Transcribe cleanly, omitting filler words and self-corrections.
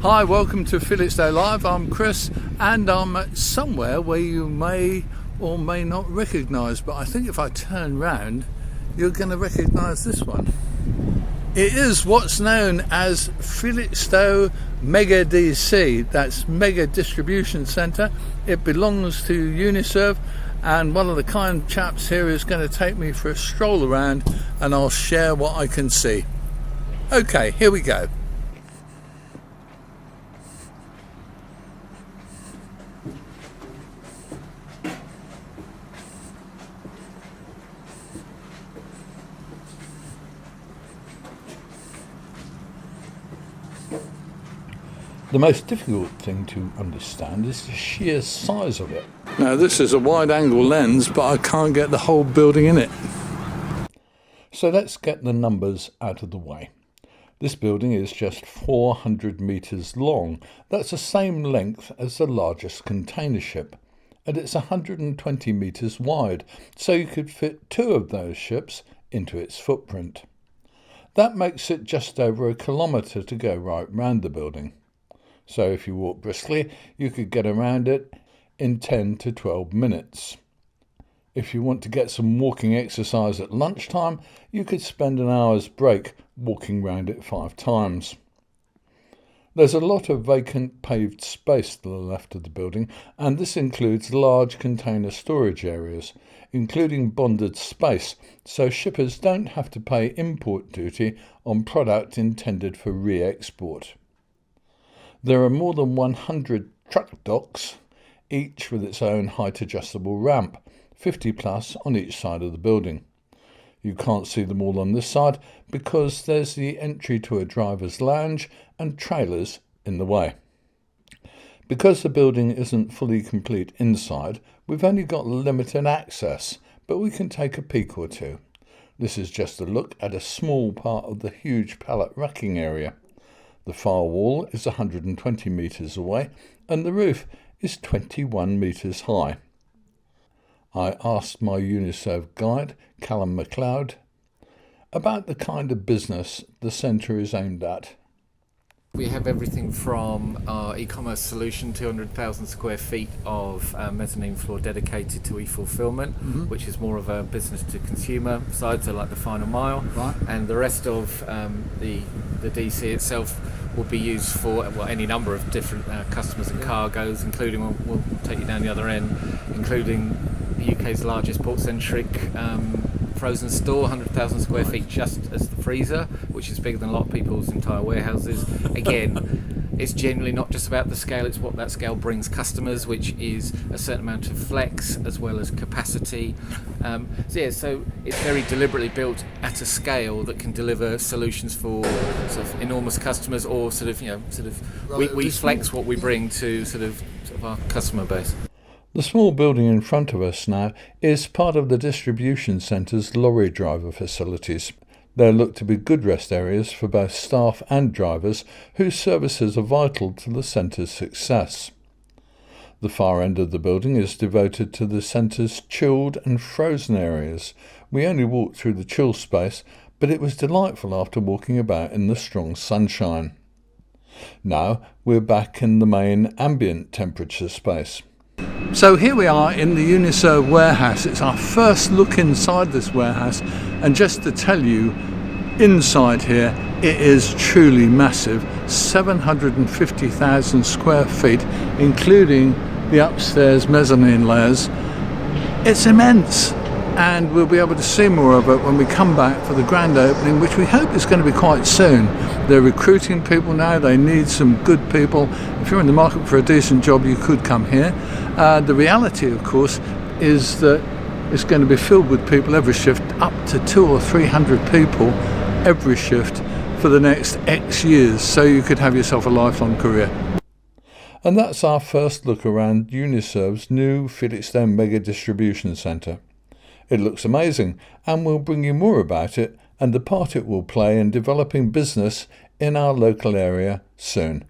Hi, welcome to Felixstowe Live. I'm Chris and I'm at somewhere where you may or may not recognise, but I think if I turn round you're going to recognise this one. It is what's known as Felixstowe Mega DC, that's Mega Distribution Centre. It belongs to Uniserve, and one of the kind chaps here is going to take me for a stroll around and I'll share what I can see. Okay, here we go. The most difficult thing to understand is the sheer size of it. Now this is a wide angle lens, but I can't get the whole building in it. So let's get the numbers out of the way. This building is just 400 metres long. That's the same length as the largest container ship. And it's 120 metres wide, so you could fit 2 of those ships into its footprint. That makes it just over a kilometre to go right round the building. So if you walk briskly, you could get around it in 10 to 12 minutes. If you want to get some walking exercise at lunchtime, you could spend an hour's break walking round it 5 times. There's a lot of vacant paved space to the left of the building, and this includes large container storage areas, including bonded space, so shippers don't have to pay import duty on product intended for re-export. There are more than 100 truck docks, each with its own height-adjustable ramp, 50 plus on each side of the building. You can't see them all on this side because there's the entry to a driver's lounge and trailers in the way. Because the building isn't fully complete inside, we've only got limited access, but we can take a peek or two. This is just a look at a small part of the huge pallet racking area. The far wall is 120 metres away and the roof is 21 metres high. I asked my Uniserve guide, Callum MacLeod, about the kind of business the centre is aimed at. We have everything from our e-commerce solution, 200,000 square feet of mezzanine floor dedicated to e-fulfillment, which is more of a business to consumer side, so like the final mile. Right. And the rest of the DC itself will be used for any number of different customers and cargoes, including, we'll take you down the other end, including the UK's largest port-centric frozen store, 100,000 square feet just as the freezer, which is bigger than a lot of people's entire warehouses. Again, it's generally not just about the scale, it's what that scale brings customers, which is a certain amount of flex as well as capacity. So it's very deliberately built at a scale that can deliver solutions for sort of enormous customers, or we flex what we bring to sort of our customer base. The small building in front of us now is part of the distribution centre's lorry driver facilities. They look to be good rest areas for both staff and drivers whose services are vital to the centre's success. The far end of the building is devoted to the centre's chilled and frozen areas. We only walked through the chill space, but it was delightful after walking about in the strong sunshine. Now we're back in the main ambient temperature space. So here we are in the Uniserve warehouse. It's our first look inside this warehouse, and just to tell you, inside here it is truly massive. 750,000 square feet, including the upstairs mezzanine layers. It's immense, and we'll be able to see more of it when we come back for the grand opening, which we hope is going to be quite soon. They're recruiting people now. They need some good people. If you're in the market for a decent job, you could come here. The reality, of course, is that it's going to be filled with people every shift, up to 200 or 300 people every shift for the next X years, so you could have yourself a lifelong career. And that's our first look around Uniserve's new Felixstowe Mega Distribution Centre. It looks amazing, and we'll bring you more about it and the part it will play in developing business in our local area soon.